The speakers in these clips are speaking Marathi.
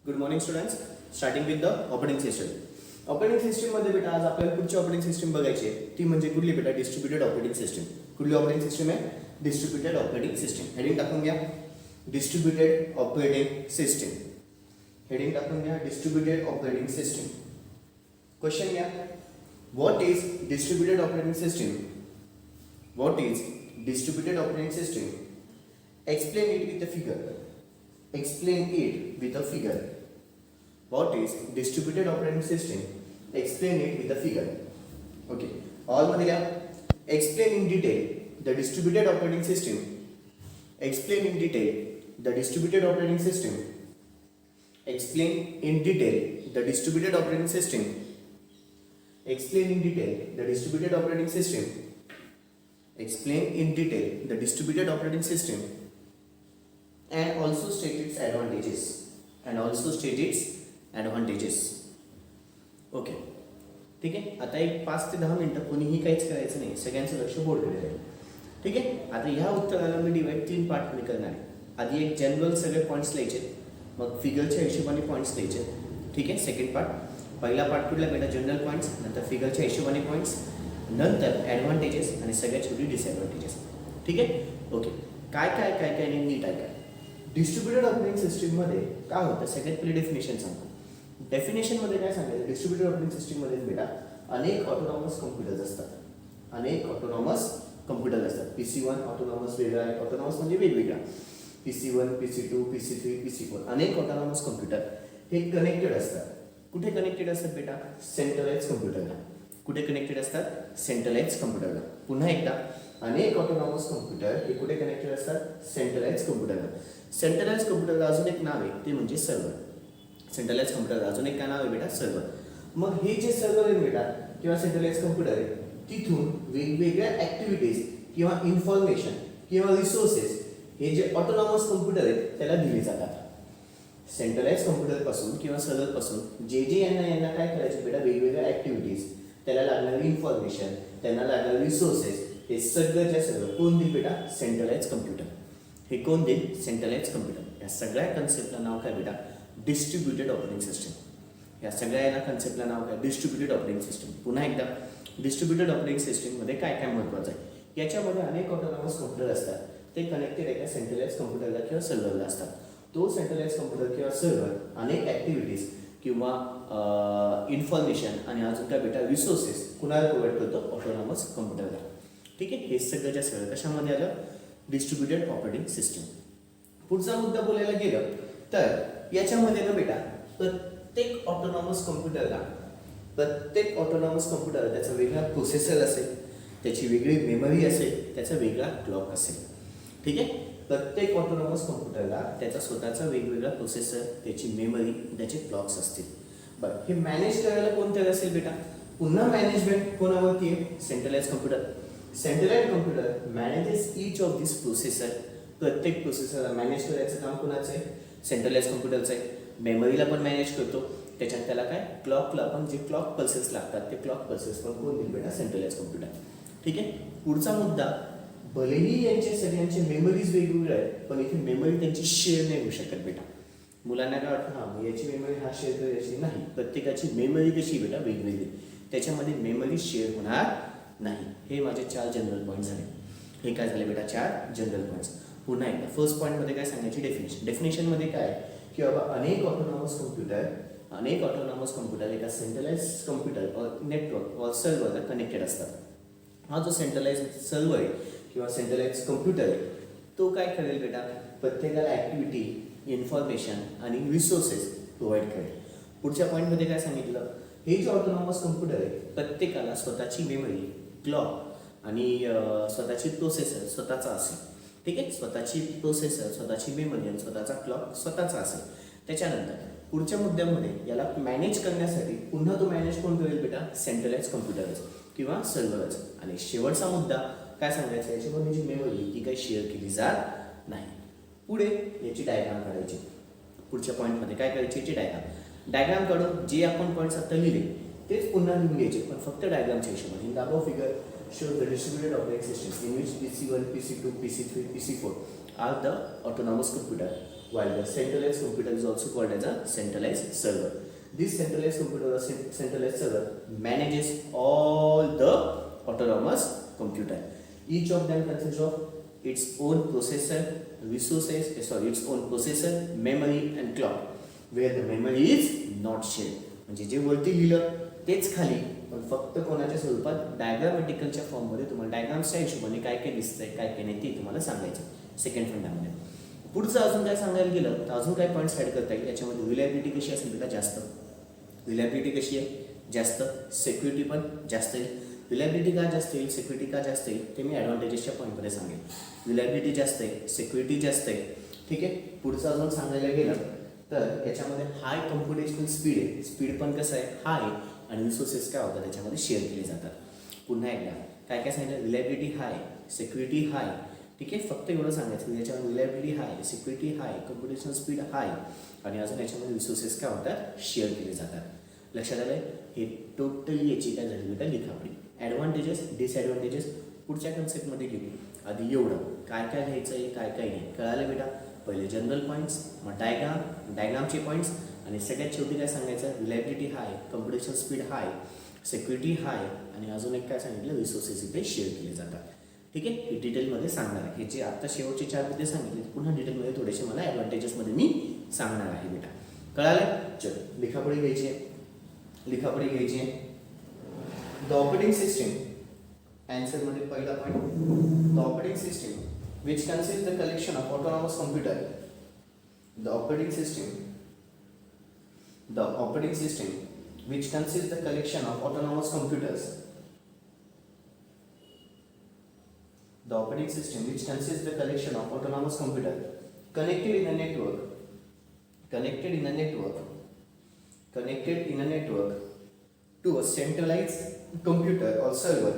Good morning students. Starting with the operating system. Operating सिस्टममध्ये बेटा आज आपल्याला पुढची ऑपरेटिंग सिस्टम बघायची आहे. ती म्हणजे कुठली बेटा? Distributed operating system. कुठली ऑपरेटिंग सिस्टम आहे? Distributed operating system. हेडिंग टाकून घ्या, डिस्ट्रीब्युटेड ऑपरेटिंग सिस्टम. हेडिंग टाकून घ्या, डिस्ट्रीब्युटेड ऑपरेटिंग सिस्टम. क्वेश्चन घ्या, what is distributed operating system? What is distributed operating system? Explain it with a figure. Explain it with a figure. What is distributed operating system? Explain it with a figure. Okay. All मध्ये घ्या. Explain in detail the distributed operating system. Explain in detail the distributed operating system. Explain in detail the distributed operating system. Explain in detail the distributed operating system. Explain in detail the distributed operating system. And also state its advantages. And also state its advantages. Okay, ठीक आहे. आता एक 5 ते 10 मिनिटं कोणीही काहीच करायचं नाही, सगळ्यांचं लक्ष बोर्डकडे राहील. ठीक आहे. आता ह्या उत्तराला मी डिवाइड 3 पार्टमध्ये करणार आहे. आधी एक जनरल सगळे पॉईंट्स लिहायचे, मग फिगरच्या हिशोबाने पॉईंट्स लिहायचे. ठीक आहे. सेकंड पार्ट, पहिला पार्ट कुठला बेटा? जनरल पॉईंट्स, नंतर फिगरच्या हिशोबाने पॉईंट्स, नंतर ॲडव्हान्टेजेस आणि सगळ्यात शेवटी डिसॲडव्हान्टेजेस. ठीक आहे. ओके, काय काय काय काय नाही नीट आहे. डिस्ट्रीब्युटेड ऑपरेटिंग सिस्टीममध्ये काय होतं? सगळ्यात पहिले डेफिनेशन सांगतो. डेफिनेशनमध्ये काय सांगायचं? डिस्ट्रीब्युटेड ऑपरेटिंग सिस्टीममध्ये बेटा अनेक ऑटोनॉमस कम्प्युटर्स असतात. अनेक ऑटोनॉमस कम्प्युटर्स असतात. PC1 ऑटोनॉमस वेगळा आहे. ऑटोनॉमस म्हणजे वेगवेगळा. PC1, PC2, PC3, PC4 अनेक ऑटोनॉमस कम्प्युटर हे कनेक्टेड असतात. कुठे कनेक्टेड असतात बेटा? सेंट्रलाइज कम्प्युटरला. कुठे कनेक्टेड असतात? सेंट्रलाइज कम्प्युटरला. पुन्हा एकदा, अनेक ऑटोनॉमस कम्प्युटर हे कुठे कनेक्टेड असतात? सेंट्रलाइज कम्प्युटरला. सेंट्रलाइज कम्प्युटरला अजून एक नाव आहे, ते म्हणजे सर्व्हर. सेंट्रलाइज कम्प्युटरला अजून एक काय नाव आहे बेटा? सर्व्हर. मग हे जे सर्व्हर आहे बेटा किंवा सेंट्रलाइज कम्प्युटर आहे, तिथून वेगवेगळ्या ऍक्टिव्हिटीज किंवा इन्फॉर्मेशन किंवा रिसोर्सेस हे जे ऑटोनॉमस कम्प्युटर आहेत त्याला दिले जातात. सेंट्रलाइज कम्प्युटर पासून किंवा सर्व्हर पासून जे यांना काय करायचे बेटा? वेगवेगळ्या ऍक्टिव्हिटीज, त्याला लागणारी इन्फॉर्मेशन, त्यांना लागणारे रिसोर्सेस, हे सगळं सगळं कोण देईल बेटा? Centralise computer. हे कोण देईल? Centralise computer. या सगळ्या कन्सेप्टला नाव काय बेटा? Distributed operating system. या सगळ्या कन्सेप्टला नाव काय? Distributed operating system. पुन्हा एकदा, डिस्ट्रीब्युटेड ऑपरेटिंग सिस्टममध्ये काय काय महत्त्वाचं आहे? याच्यामध्ये अनेक ऑटोनॉमस कम्प्युटर असतात. ते कनेक्टेड एका सेंट्रलाइज कम्प्युटरला किंवा सर्व्हरला असतात. तो सेंट्रलाइज कम्प्युटर किंवा सर्व्हर अनेक ॲक्टिव्हिटीज किंवा इन्फॉर्मेशन आणि अजून काय बेटा? रिसोर्सेस कुणाला प्रोव्हाइड करतो? ऑटोनॉमस कम्प्युटरला. ठीक आहे. हे सगळं सगळं कशामध्ये आलं? Distributed operating system. पुढचा मुद्दा बोलायला गेलं तर याच्यामध्ये ना बेटा प्रत्येक ऑटोनॉमस कम्प्युटरला त्याचा वेगळा प्रोसेसर असेल, त्याची वेगळी मेमरी असेल, त्याचा वेगळा क्लॉक असेल. ठीक आहे. प्रत्येक ऑटोनॉमस कम्प्युटरला त्याचा स्वतःचा वेगवेगळा प्रोसेसर, त्याची मेमरी, त्याचे क्लॉक्स असतील. बरं, हे मॅनेज करायला कोणतं असेल बेटा? पुन्हा मॅनेजमेंट कोणावरती आहे? Centralise computer. Centralise computer manages each of this processor. प्रत्येक प्रोसेसरला मॅनेज करायचं काम कोणाचं आहे? सेंट्रलाइज कम्प्युटरचं आहे. मेमरीला पण मॅनेज करतो. त्याच्यात त्याला काय? क्लॉकला पण जे क्लॉक पल्सेस लागतात ते क्लॉक पल्सेस पण कोण देईल बेटा? Centralise computer. ठीक आहे. पुढचा मुद्दा, भलेही यांचे सगळ्यांचे मेमरीज वेगवेगळे आहेत, पण इथे मेमरी त्यांची शेअर नाही होऊ शकत बेटा. मुलांना काय वाटतं? हां, याची मेमरी हा शेअर तर याची नाही. प्रत्येकाची मेमरी कशी बेटा? वेगवेगळी. त्याच्यामध्ये मेमरी शेअर होणार नाही. हे माझे 4 जनरल पॉईंट झाले. हे काय झाले बेटा? 4 जनरल पॉईंट्स. पुन्हा एकदा, फर्स्ट पॉईंटमध्ये काय सांगायची? डेफिनेशन. डेफिनेशनमध्ये काय की बाबा अनेक ऑटोनॉमस कम्प्युटर एका सेंट्रलाइज कम्प्युटर और नेटवर्क और सर्व्हरला कनेक्टेड असतात. हा जो सेंट्रलाइज सर्व्हर आहे किंवा सेंट्रलाइज कम्प्युटर आहे, तो काय करेल बेटा? प्रत्येकाला ॲक्टिव्हिटी, इन्फॉर्मेशन आणि रिसोर्सेस प्रोव्हाइड करेल. पुढच्या पॉईंटमध्ये काय सांगितलं? हे जे ऑटोनॉमस कम्प्युटर आहे प्रत्येकाला स्वतःची मेमरी, क्लॉक आणि स्वतःची प्रोसेसर स्वतःचा असेल. ठीक आहे. स्वतःची प्रोसेसर, स्वतःची मेमरी आणि स्वतःचा क्लॉक स्वतःचा असेल. त्याच्यानंतर पुढच्या मुद्द्यामध्ये याला मॅनेज करण्यासाठी पुन्हा तो मॅनेज कोण करेल बेटा? सेंट्रलाइज कम्प्युटरच किंवा सर्व्हरच. आणि शेवटचा मुद्दा काय सांगायचा? याच्यामध्ये जी मेमरी ती काही शेअर केली जात नाही. पुढे याची डायग्राम काढायची. पुढच्या पॉईंटमध्ये काय करायची? याची डायग्राम काढून जे आपण पॉईंट्स आता लिहिले तेच पुन्हा लिहून घ्यायचे, पण फक्त डायग्रामच्या हिशोबाने. In the above figure shows the distributed operating systems in which PC1, PC2, PC3, PC4 are the autonomous computer while the centralized computer is also called as a centralized server. This centralized computer or centralized server manages all the autonomous computer. Each of them consists of its own processor, its own processor, memory and clock, where the memory is not shared. म्हणजे जे वरती लिहिलं तेच खाली, पण फक्त कोणाच्या स्वरूपात डायग्रामॅटिकलच्या फॉर्ममध्ये तुम्हाला डायग्राम्सच्या हिशोबाने काय काय दिसतंय काय काय नाही ते तुम्हाला सांगायचं सेकंड फंडामध्ये. पुढचं अजून काय सांगायला गेलं तर अजून काय पॉईंट्स ॲड करता येईल. याच्यामध्ये रिलायबिलिटी कशी असेल बेटा जास्त, रिलायबिलिटी कशी आहे जास्त, सिक्युरिटी पण जास्त येईल. रिलायबिलिटी का जास्त येईल, सिक्युरिटी का जास्त येईल ते मी ॲडव्हान्टेजेसच्या पॉईंटमध्ये सांगेन. रिलायबिलिटी जास्त आहे, सिक्युरिटी जास्त आहे, ठीक आहे. पुढचं अजून सांगायला गेलं तर याच्यामध्ये हाय कम्प्युटेशनल स्पीड आहे, स्पीड पण कसं आहे हाय, आणि रिसोर्सेस काय होतात त्याच्यामध्ये शेअर केले जातात. पुन्हा एकदा काय काय सांगितलं, रिलायबिलिटी हाय, सिक्युरिटी हाय, ठीक आहे. फक्त एवढं सांगायचं की याच्यामध्ये रिलायबिलिटी हाय, सिक्युरिटी हाय, कम्प्युटेशनल स्पीड हाय, आणि अजून याच्यामध्ये रिसोर्सेस काय होतात शेअर केले जातात. लक्षात आलं. हे टोटली याची काय झाली बेटा लिखापडी. ॲडव्हान्टेजेस डिसॲडव्हान्टेजेस पुढच्या कन्सेप्टमध्ये घेऊ. आधी एवढं काय काय घ्यायचं आहे काय काय नाही कळालं बेटा. पहिले जनरल पॉईंट्स, मग डायग्रामचे पॉईंट्स, आणि सगळ्यात शेवटी काय सांगायचं, रिलायबिलिटी हाय, कम्प्युटेशनल स्पीड हाय, सिक्युरिटी हाय, आणि अजून एक काय सांगितलं रिसोर्सेस इथे शेअर केले जातात. ठीक आहे. हे डिटेलमध्ये सांगणार आहे. हे जे आता शेवटचे 4 मुद्दे सांगितले पुन्हा डिटेलमध्ये थोडेसे मला ॲडव्हान्टेजेसमध्ये मी सांगणार आहे बेटा. कळालं. चल लिखापडी घ्यायची आहे. द ऑपरेटिंग सिस्टीम, आन्सरमध्ये पहिला point, the operating system which consists the collection of autonomous computer. The operating system which consists the collection of autonomous computers. The operating system which consists the collection of autonomous computer connected in a network to a centralized computer or server.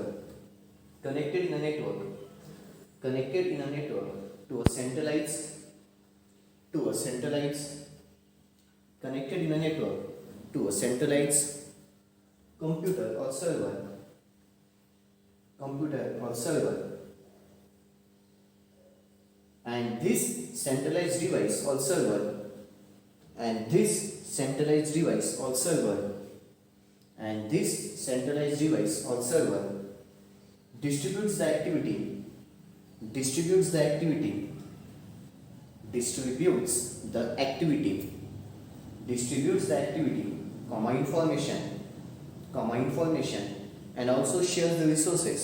Connected in a network to a centralized computer or server, and this centralized device or server distributes the activity, information, and also shares the resources,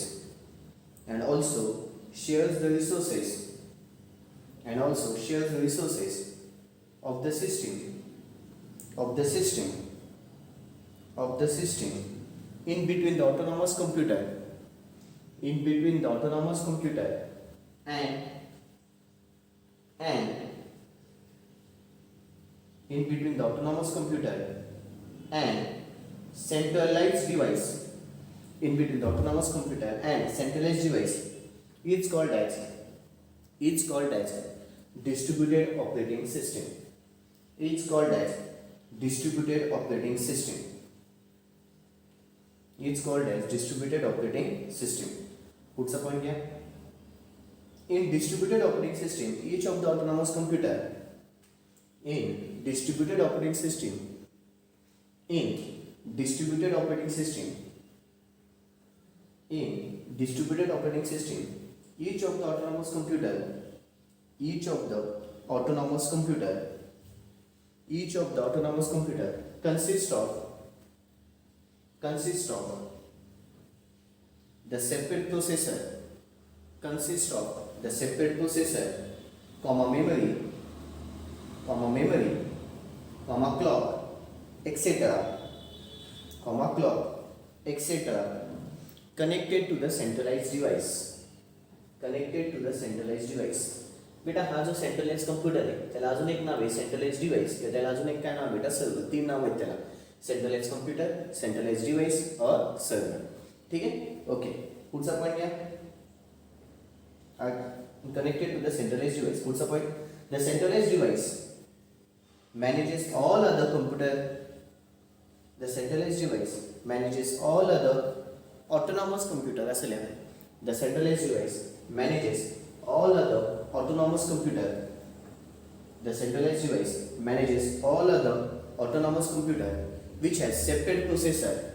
of the system in between the autonomous computer and centralized device. It's called as distributed operating system. Puts a point here. In distributed operating system, each of the autonomous computer in distributed operating system, each of the autonomous computer consists of the separate processor, memory, clock, etc. Connected to the centralized device. बेटा हा जो सेंट्रलाइज कम्प्युटर आहे त्याला अजून एक नाव आहे सेंट्रलाइज डिवाइस, किंवा त्याला अजून एक काय नाव बेटा सर्व्हर. 3 नाव आहेत त्याला, सेंट्रलाइज कम्प्युटर, सेंट्रलाइज डिवाइस और सर्व्हर. ठीक आहे. ओके. पुढचा पॉईंट घ्या. connected to the centralized device. पुढचा point, the centralized device manages all other autonomous computer. असं लिहायचं. The centralized device manages all other autonomous computer The centralized device manages all other autonomous computer which has separate processor,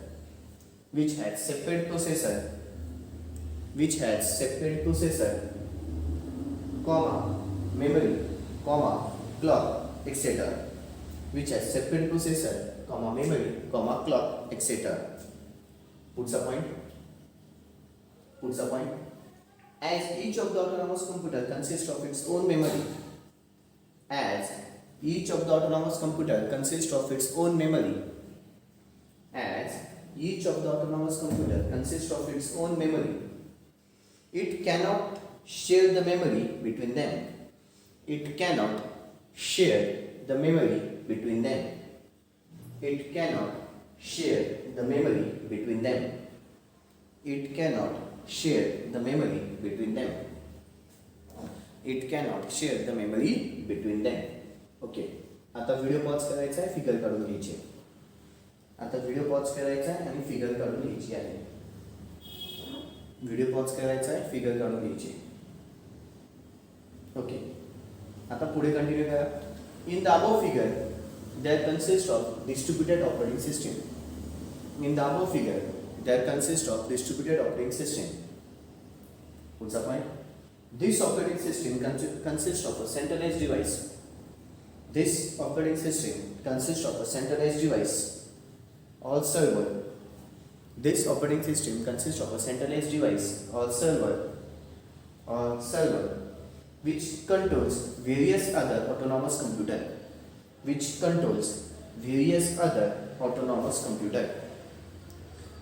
comma memory, comma clock, etc. Which has separate processor, comma memory, comma clock, etc. Puts a point. As each of the autonomous computer consists of its own memory, as each of the autonomous computer consists of its own memory, it cannot share the memory between them. It cannot share the memory between them. It cannot share the memory between them. It cannot share the memory between them. It cannot share the memory between them. Okay, आता व्हिडिओ पॉज करायचा आहे, फिगर काढून घ्यायची आहे. आता व्हिडिओ पॉज करायचा आहे आणि फिगर काढून घ्यायची आहे. व्हिडिओ पॉज करायचा आहे, फिगर काढून घ्यायची आहे. ओके, आता पुढे कंटिन्यू करा. In the above figure there consists of distributed operating system. In the above figure, there consists of distributed operating system. What's the point? This operating system consists of a centralized device. This operating system consists of a centralized device or server. This operating system consists of a centralized device or server which controls various other autonomous computer. Which controls various other autonomous computer.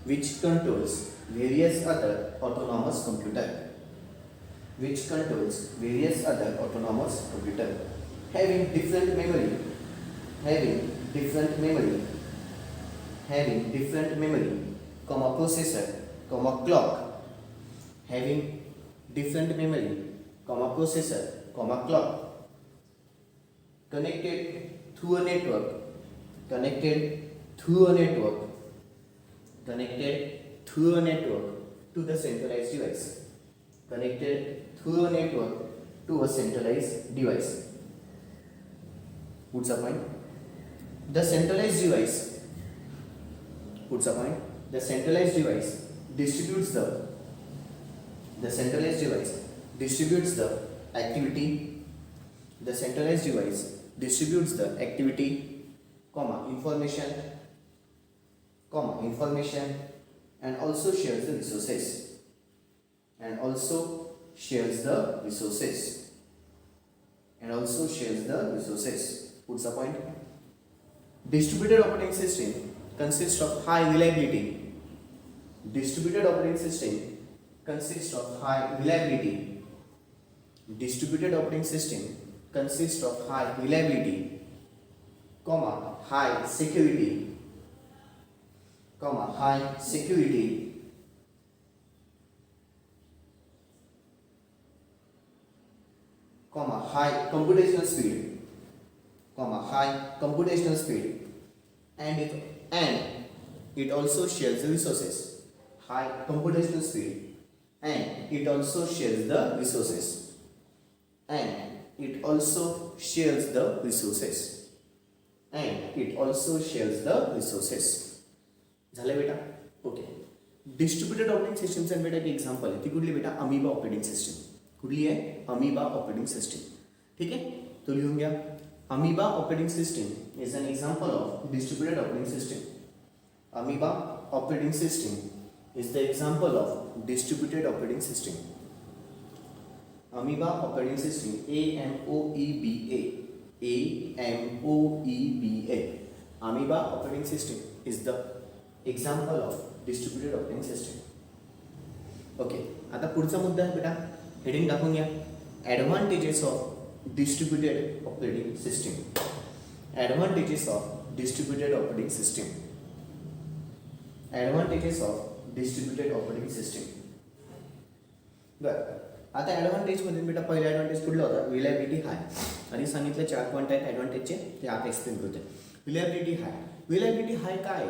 Which controls various other autonomous computer. Which controls various other autonomous computer. Having different memory. Comma processor, comma clock. Having different memory, comma processor, comma clock. Connected through a network to the centralized device. Connected through a network to a centralized device. Puts a point. The centralized device distributes the activity. The centralized device distributes the activity, information, and also shares the resources. Puts a point. Distributed operating system consists of high reliability. Distributed operating system consists of high reliability, high security, high computational speed, and it also shares the resources. High computational speed, and it also shares the resources. झालं बेटा? ओके. डिस्ट्रीब्युटेड ऑपरेटिंग सिस्टमचं बेटा एक एक्झाम्पल आहे. ती कुठली बेटा? Amoeba operating system. कुठली आहे? Amoeba operating system. ठीक आहे, तो लिहून घ्या. Amoeba operating system is an example of distributed operating system. Amoeba operating system is the example of distributed operating system. Amoeba operating system, AMOEBA. Amoeba operating system is the example of distributed operating system. Okay, आता पुढचा मुद्दा आहे बेटा, हेडिंग टाकून घ्या. Advantages of distributed operating system. Advantages of distributed operating system. Distributed operating system. बरं, आता ॲडव्हान्टेज मध्ये बेटा पहिला ॲडव्हान्टेज कुठला होता? रिलायबिलिटी हाय. आणि सांगितलं 4 पॉईंट आहेत ॲडव्हान्टेजचे, ते आता एक्सप्लेन करते. रिलायबिलिटी हाय काय?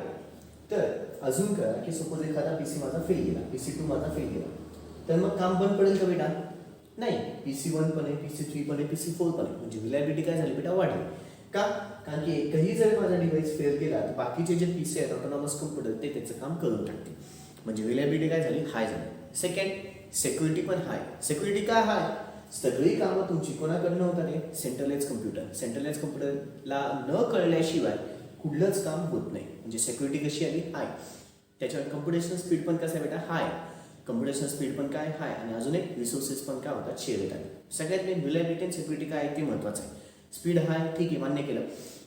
तर अजून करा की सपोज एखादा PC माझा फेल गेला, PC2 माझा फेल गेला, तर मग काम बंद पडेल का बेटा? नाही, PC1 पण आहे, PC3 पण आहे, PC4 पण आहे. म्हणजे रिलायबिलिटी काय झाली बेटा, वाढली. का? कारण की एकही जर माझा डिव्हाइस फेल केला तर बाकीचे जे PC आहेत ऑटोनॉमस कम्प्युटर ते त्याचं काम करून टाकते. म्हणजे रिलायबिलिटी काय झाली, हाय झाली. सेकंड, सिक्युरिटी पण हाय. सिक्युरिटी काय हाय, सगळी कामं तुमची कोणाकडनं होतात, आहे सेंट्रलाइज कम्प्युटर. सेंट्रलाइज कम्प्युटरला न कळल्याशिवाय कुठलंच काम होत नाही. म्हणजे सिक्युरिटी कशी आली, हाय. त्याच्यावर कम्प्युटेशनल स्पीड पण कसं आहे बेटा, हाय. कम्प्युटेशनल स्पीड पण काय, हाय. आणि अजून एक रिसोर्सेस पण काय होतात, शेअर होतात. सगळ्यात मेन रिलायबिलिटी आणि सिक्युरिटी काय आहे ते महत्त्वाचं आहे. स्पीड हाय ठीक आहे, मान्य केलं.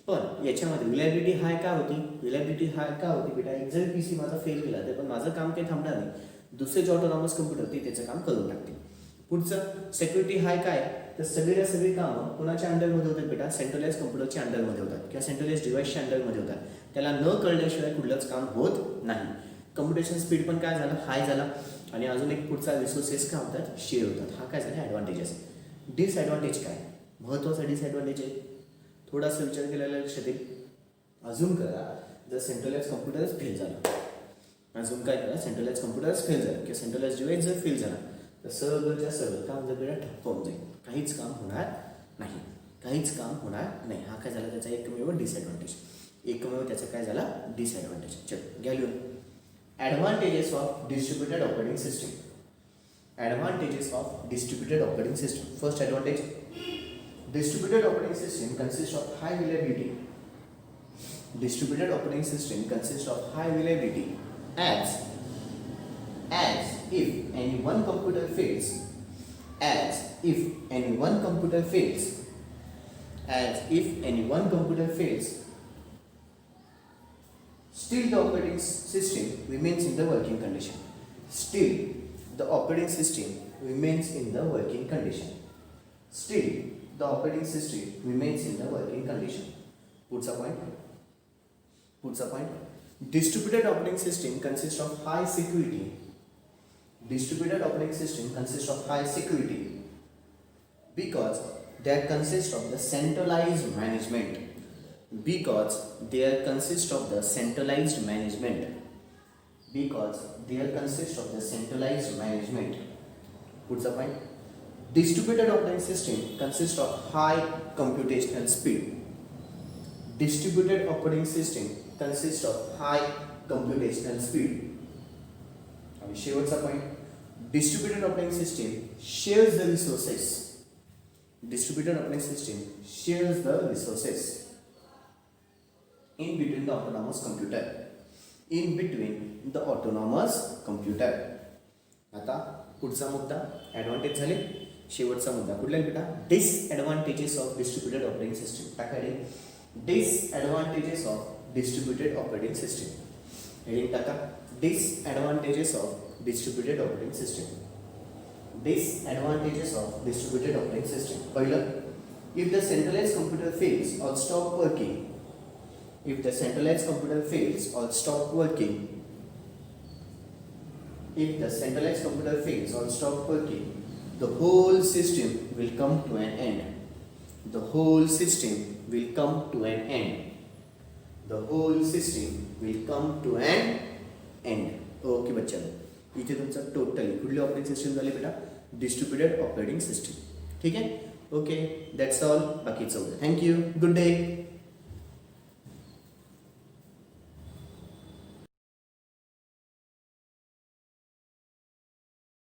पण याच्यामध्ये रिलायबिलिटी हाय का होती, रिलायबिलिटी हाय का होती बेटा, एक जर PC माझा फेल केला तर पण माझं काम काही थांबणार नाही. दुसरे जे ऑटोनॉमस कम्प्युटर ते त्याचं काम करून टाकतील. पुढचं सिक्युरिटी हाय काय, तर सगळी कामं कोणाच्या अंडरमध्ये होतात बेटा, सेंट्रलाइज कम्प्युटरच्या अंडरमध्ये होतात किंवा सेंट्रलाइज डिव्हाइसच्या अंडरमध्ये होतात. त्याला न कळल्याशिवाय कुठलंच काम होत नाही. कम्प्युटेशन स्पीड पण काय झालं, हाय झाला. आणि अजून एक पुढचा रिसोर्सेस काय होतात, शेअर होतात. हा काय झाला ॲडव्हान्टेजेस. डिसॲडव्हान्टेज काय, महत्त्वाचा डिसॲडव्हान्टेज आहे, थोडासा विचार केलेला लक्षात येईल. अजून करा, जर सेंट्रलाइज कम्प्युटरच फेल झाला, अजून काय करा, सेंट्रलाइज कम्प्युटरच फेल झाला किंवा सेंट्रलाइज डिव्हाइस जर फेल झाला तर सगळंच्या सगळं काम जर ठप्प होऊन जाईल. काहीच काम होणार नाही, काहीच काम होणार नाही. हा काय झाला त्याचा एकमेव डिसॲडव्हान्टेज, एकमेव त्याचा काय झाला डिसॲडव्हान्टेज. चल घ्या लिहून. Advantages of distributed operating system. Advantages of distributed operating system. First advantage, distributed operating system consists of high reliability. Distributed operating system consists of high reliability as if any one computer fails, as if any one computer fails, as if any one computer fails, still the operating system remains in the working condition. Still the operating system remains in the working condition. Still, the operating system remains in the working condition. Puts a point. Distributed operating system consists of high security. Distributed operating system consists of high security because they consist of the centralized management. Because they consist of the centralized management. Because they consist of the centralized management. Puts a point. Distributed operating system consists of high computational speed. Distributed operating system consists of high computational speed. And शेवटचा point. Distributed operating system shares the resources. Distributed operating system shares the resources in between the autonomous computer. In between the autonomous computer. आता पुढचा मुद्दा ॲडव्हान्टेज झाले. शेवटचा मुद्दा कुठला बेटा, disadvantages of distributed operating system. टाका disadvantages of distributed operating system. Heading टाका disadvantages of distributed operating system. Disadvantages of distributed operating system. पहिलं, if the centralise computer fails or stop working. If the centralized computer fails or stop working, if the centralized computer fails or stop working, the whole system will come to an end. The whole system will come to an end. The whole system will come to an end. Okay बच्चा, इथे तुमचं टोटली कुठली ऑपरेटिंग सिस्टीम झाली बेटा, डिस्ट्रीब्युटेड ऑपरेटिंग सिस्टीम. ठीक आहे, ओके, दॅट्स ऑल. बाकीचं थँक्यू, गुड डे.